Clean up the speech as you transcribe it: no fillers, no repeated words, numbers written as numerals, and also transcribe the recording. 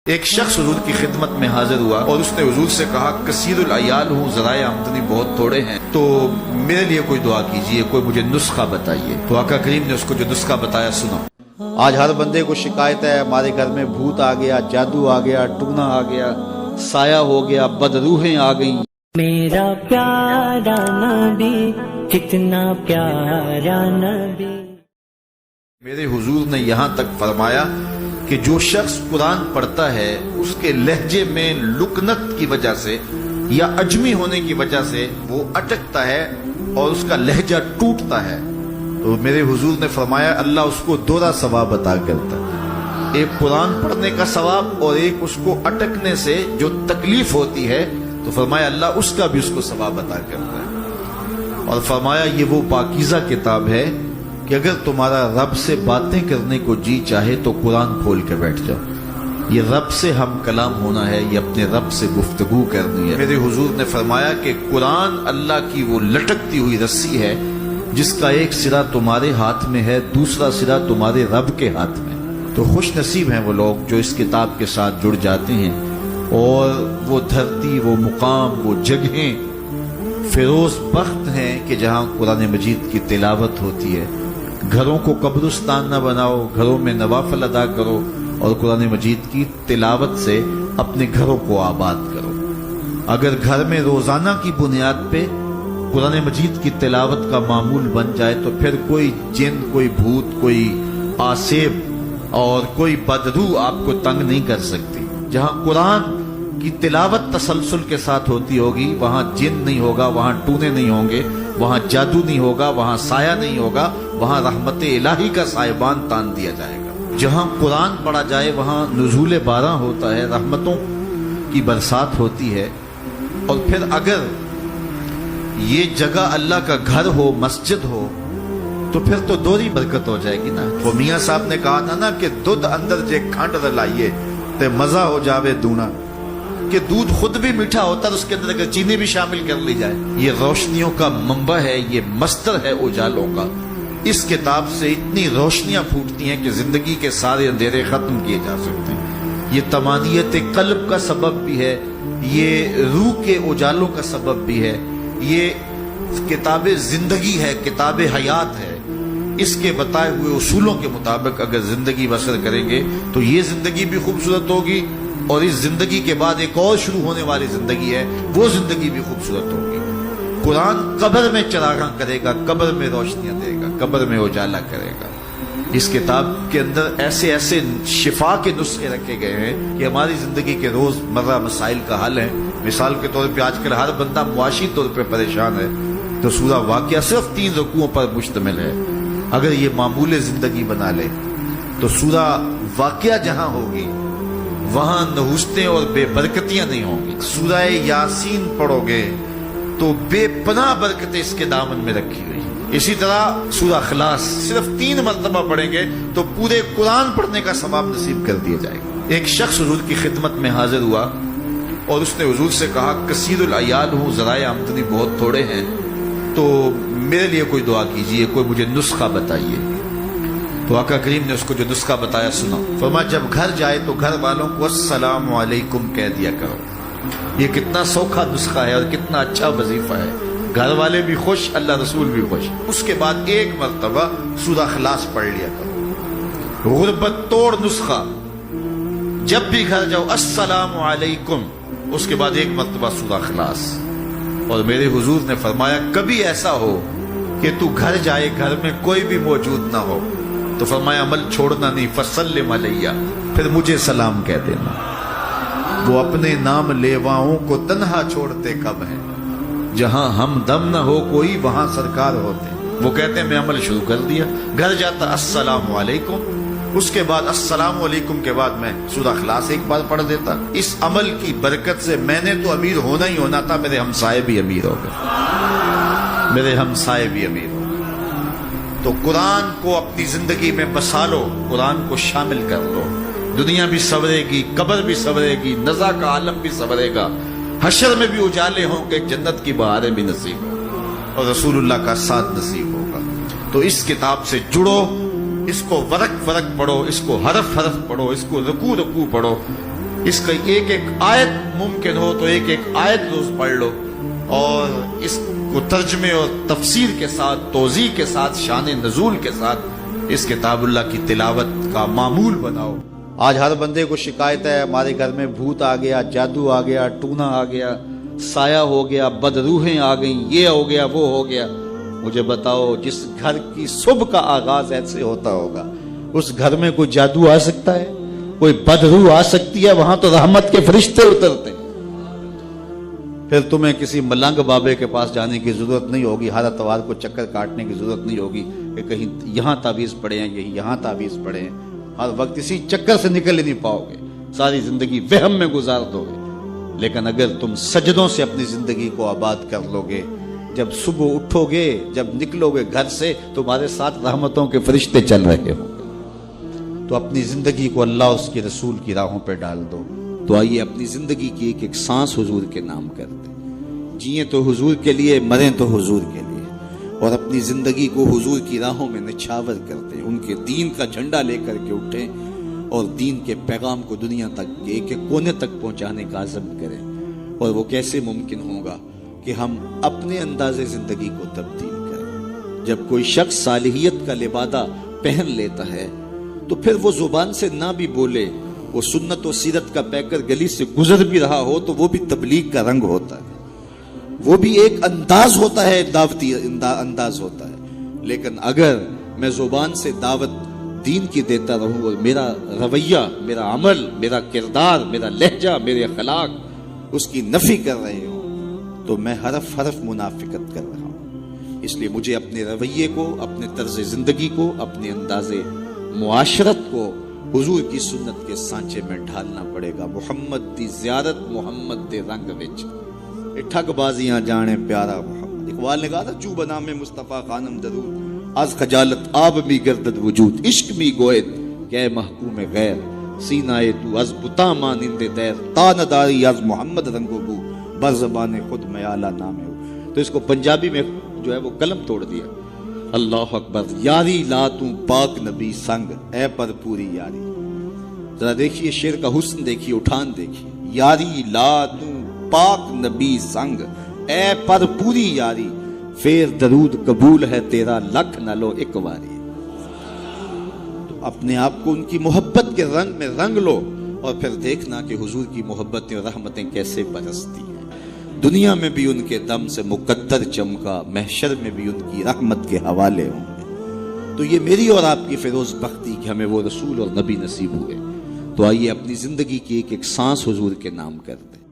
ایک شخص حضور کی خدمت میں حاضر ہوا اور اس نے حضور سے کہا کثیر العیال ہوں، ذرائع آمدنی بہت تھوڑے ہیں، تو میرے لیے کوئی دعا کیجئے، کوئی مجھے نسخہ بتائیے۔ تو آقا کریم نے اس کو جو نسخہ بتایا سنا۔ آج ہر بندے کو شکایت ہے ہمارے گھر میں بھوت آ گیا، جادو آ گیا، ٹونا آ گیا، سایہ ہو گیا، بدروحیں آ گئیں۔ میرا پیارا نبی، کتنا پیارا نبی۔ میرے حضور نے یہاں تک فرمایا کہ جو شخص قرآن پڑھتا ہے اس کے لہجے میں لکنت کی وجہ سے یا عجمی ہونے کی وجہ سے وہ اٹکتا ہے اور اس کا لہجہ ٹوٹتا ہے، تو میرے حضور نے فرمایا اللہ اس کو دوہرا ثواب عطا کرتا ہے، ایک قرآن پڑھنے کا ثواب اور ایک اس کو اٹکنے سے جو تکلیف ہوتی ہے، تو فرمایا اللہ اس کا بھی اس کو ثواب عطا کرتا ہے۔ اور فرمایا یہ وہ پاکیزہ کتاب ہے کہ اگر تمہارا رب سے باتیں کرنے کو جی چاہے تو قرآن کھول کے بیٹھ جاؤ، یہ رب سے ہم کلام ہونا ہے، یہ اپنے رب سے گفتگو کرنی ہے۔ میرے حضور نے فرمایا کہ قرآن اللہ کی وہ لٹکتی ہوئی رسی ہے جس کا ایک سرا تمہارے ہاتھ میں ہے، دوسرا سرا تمہارے رب کے ہاتھ میں۔ تو خوش نصیب ہیں وہ لوگ جو اس کتاب کے ساتھ جڑ جاتے ہیں اور وہ دھرتی، وہ مقام، وہ جگہیں فیروز بخت ہیں کہ جہاں قرآن مجید کی تلاوت ہوتی ہے۔ گھروں کو قبرستان نہ بناؤ، گھروں میں نوافل ادا کرو اور قرآن مجید کی تلاوت سے اپنے گھروں کو آباد کرو۔ اگر گھر میں روزانہ کی بنیاد پہ قرآن مجید کی تلاوت کا معمول بن جائے تو پھر کوئی جن، کوئی بھوت، کوئی آسیب اور کوئی بدروح آپ کو تنگ نہیں کر سکتی۔ جہاں قرآن کی تلاوت تسلسل کے ساتھ ہوتی ہوگی وہاں جن نہیں ہوگا، وہاں ٹونے نہیں ہوں گے، وہاں جادو نہیں ہوگا، وہاں سایہ نہیں ہوگا، وہاں رحمت الہی کا سائبان تان دیا جائے گا۔ جہاں قرآن پڑھا جائے وہاں نزول باران ہوتا ہے، رحمتوں کی برسات ہوتی ہے۔ اور پھر اگر یہ جگہ اللہ کا گھر ہو، مسجد ہو، تو پھر تو دوہری برکت ہو جائے گی نا۔ وہ میاں صاحب نے کہا تھا نا کہ دودھ اندر جے کھانڈ رلائیے تے مزہ ہو جاوے دونا، کہ دودھ خود بھی میٹھا ہوتا ہے، اس کے اندر اگر چینی بھی شامل کر لی جائے۔ یہ روشنیوں کا منبع ہے، یہ مصدر ہے اجالوں کا۔ اس کتاب سے اتنی روشنیاں پھوٹتی ہیں کہ زندگی کے سارے اندھیرے ختم کیے جا سکتے ہیں۔ یہ تمانیت قلب کا سبب بھی ہے، یہ روح کے اجالوں کا سبب بھی ہے، یہ کتاب زندگی ہے، کتاب حیات ہے۔ اس کے بتائے ہوئے اصولوں کے مطابق اگر زندگی بسر کریں گے تو یہ زندگی بھی خوبصورت ہوگی، اور اس زندگی کے بعد ایک اور شروع ہونے والی زندگی ہے، وہ زندگی بھی خوبصورت ہوگی۔ قرآن قبر میں چراغاں کرے گا، قبر میں روشنیاں دے گا، قبر میں اجالا کرے گا۔ اس کتاب کے اندر ایسے ایسے شفا کے نسخے رکھے گئے ہیں کہ ہماری زندگی کے روز مرہ مسائل کا حل ہے۔ مثال کے طور پہ آج کل ہر بندہ معاشی طور پہ پریشان ہے، تو سورہ واقعہ صرف 3 رکوعوں پر مشتمل ہے۔ اگر یہ معمول زندگی بنا لے تو سورہ واقعہ جہاں ہوگی وہاں نحوستیں اور بے برکتیاں نہیں ہوں گی۔ سورہ یاسین پڑھو گے تو بے پناہ برکتیں اس کے دامن میں رکھی ہوئی۔ اسی طرح سورہ اخلاص صرف 3 مرتبہ پڑھیں گے تو پورے قرآن پڑھنے کا ثواب نصیب کر دیا جائے گا۔ ایک شخص حضور کی خدمت میں حاضر ہوا اور اس نے حضور سے کہا کثیر العیال ہوں، ذرائع آمدنی بہت تھوڑے ہیں، تو میرے لیے کوئی دعا کیجئے، کوئی مجھے نسخہ بتائیے۔ تو آقا کریم نے اس کو جو نسخہ بتایا سنا۔ فرمایا جب گھر جائے تو گھر والوں کو السلام علیکم کہہ دیا کرو۔ یہ کتنا سوکھا نسخہ ہے اور کتنا اچھا وظیفہ ہے، گھر والے بھی خوش، اللہ رسول بھی خوش۔ اس کے بعد ایک مرتبہ سورہ اخلاص پڑھ لیا کرو۔ غربت توڑ نسخہ، جب بھی گھر جاؤ السلام علیکم، اس کے بعد ایک مرتبہ سورہ اخلاص۔ اور میرے حضور نے فرمایا کبھی ایسا ہو کہ تو گھر جائے، گھر میں کوئی بھی موجود نہ ہو، تو فرمایا عمل چھوڑنا نہیں، فسلم علیہ، پھر مجھے سلام کہہ دینا۔ وہ اپنے نام لیواؤں کو تنہا چھوڑتے کب ہیں، جہاں ہم دم نہ ہو کوئی وہاں سرکار ہوتے۔ وہ کہتے ہیں میں عمل شروع کر دیا، گھر جاتا السلام علیکم، اس کے بعد السلام علیکم کے بعد میں سورہ اخلاص ایک بار پڑھ دیتا۔ اس عمل کی برکت سے میں نے تو امیر ہونا ہی ہونا تھا، میرے ہمسائے بھی امیر ہو گئے، میرے ہمسائے بھی امیر ہو گئے۔ تو قرآن کو اپنی زندگی میں بسا لو، قرآن کو شامل کر لو، دنیا بھی سنورے گی، قبر بھی سنورے گی، نزا کا عالم بھی سنورے گا، حشر میں بھی اجالے ہوں گے، جنت کی بہاریں بھی نصیب ہوں اور رسول اللہ کا ساتھ نصیب ہوگا۔ تو اس کتاب سے جڑو، اس کو ورق ورق پڑھو، اس کو حرف حرف پڑھو، اس کو رکوع رکوع پڑھو، اس کا ایک ایک آیت ممکن ہو تو ایک ایک آیت روز پڑھ لو اور اس کو ترجمے اور تفسیر کے ساتھ، توضیح کے ساتھ، شان نزول کے ساتھ اس کتاب اللہ کی تلاوت کا معمول بناؤ۔ آج ہر بندے کو شکایت ہے ہمارے گھر میں بھوت آ گیا، جادو آ گیا، ٹونا آ گیا، سایہ ہو گیا، بدروحیں آ گئیں، یہ ہو گیا، وہ ہو گیا۔ مجھے بتاؤ، جس گھر کی صبح کا آغاز ایسے ہوتا ہوگا اس گھر میں کوئی جادو آ سکتا ہے؟ کوئی بدروح آ سکتی ہے؟ وہاں تو رحمت کے فرشتے اترتے ہیں۔ پھر تمہیں کسی ملنگ بابے کے پاس جانے کی ضرورت نہیں ہوگی، ہر اتوار کو چکر کاٹنے کی ضرورت نہیں ہوگی کہ کہیں یہاں تعویذ پڑے ہیں، یہاں تعویذ پڑے ہیں۔ ہر وقت اسی چکر سے نکل ہی نہیں پاؤ گے، ساری زندگی وہم میں گزار دو گے۔ لیکن اگر تم سجدوں سے اپنی زندگی کو آباد کر لو گے، جب صبح اٹھو گے، جب نکلو گے گھر سے، تمہارے ساتھ رحمتوں کے فرشتے چل رہے ہوں گے۔ تو اپنی زندگی کو اللہ اس کے رسول کی راہوں پہ ڈال دو۔ تو آئیے اپنی زندگی کی ایک ایک سانس حضور کے نام کرتے، جیئیں تو حضور کے لیے، مریں تو حضور کے لیے، اور اپنی زندگی کو حضور کی راہوں میں نچھاور کرتے، ان کے دین کا جھنڈا لے کر کے اٹھیں اور دین کے پیغام کو دنیا تک، ایک ایک کونے تک پہنچانے کا عزم کریں۔ اور وہ کیسے ممکن ہوگا کہ ہم اپنے انداز زندگی کو تبدیل کریں۔ جب کوئی شخص صالحیت کا لبادہ پہن لیتا ہے تو پھر وہ زبان سے نہ بھی بولے، وہ سنت و سیرت کا پیکر گلی سے گزر بھی رہا ہو تو وہ بھی تبلیغ کا رنگ ہوتا ہے، وہ بھی ایک انداز ہوتا ہے، دعوتی انداز ہوتا ہے۔ لیکن اگر میں زبان سے دعوت دین کی دیتا رہوں اور میرا رویہ، میرا عمل، میرا کردار، میرا لہجہ، میرے اخلاق اس کی نفی کر رہے ہوں تو میں حرف حرف منافقت کر رہا ہوں۔ اس لیے مجھے اپنے رویے کو، اپنے طرز زندگی کو، اپنے انداز معاشرت کو حضور کی سنت کے سانچے میں ڈھالنا پڑے گا۔ محمد دی زیارت محمد دے رنگ وچ، ٹھگ بازیاں جانے پیارا محمد۔ اقبال نے کہا تھا، چو بنا میں مصطفیٰ خانم درود، از خجالت آب می گردد وجود، عشق می گوید کہ محکوم غیر، سینائے تو از بتا مانند دیر، تا نداری از محمد رنگو بو، بر زبان خود میالہ نام ہو۔ تو اس کو پنجابی میں جو ہے وہ قلم توڑ دیا، اللہ اکبر، یاری لا تو پاک نبی سنگ، اے پر پوری یاری۔ ذرا دیکھیے شعر کا حسن دیکھیے، اٹھان دیکھیے، یاری لا تو پاک نبی سنگ، اے پر پوری یاری، پھر درود قبول ہے تیرا، لکھ نہ لو ایک واری۔ تو اپنے آپ کو ان کی محبت کے رنگ میں رنگ لو اور پھر دیکھنا کہ حضور کی محبتیں اور رحمتیں کیسے برستی ہیں۔ دنیا میں بھی ان کے دم سے مقدر چمکا، محشر میں بھی ان کی رحمت کے حوالے ہوں گے۔ تو یہ میری اور آپ کی فیروز بختی کہ ہمیں وہ رسول اور نبی نصیب ہوئے۔ تو آئیے اپنی زندگی کی ایک ایک سانس حضور کے نام کر دیں۔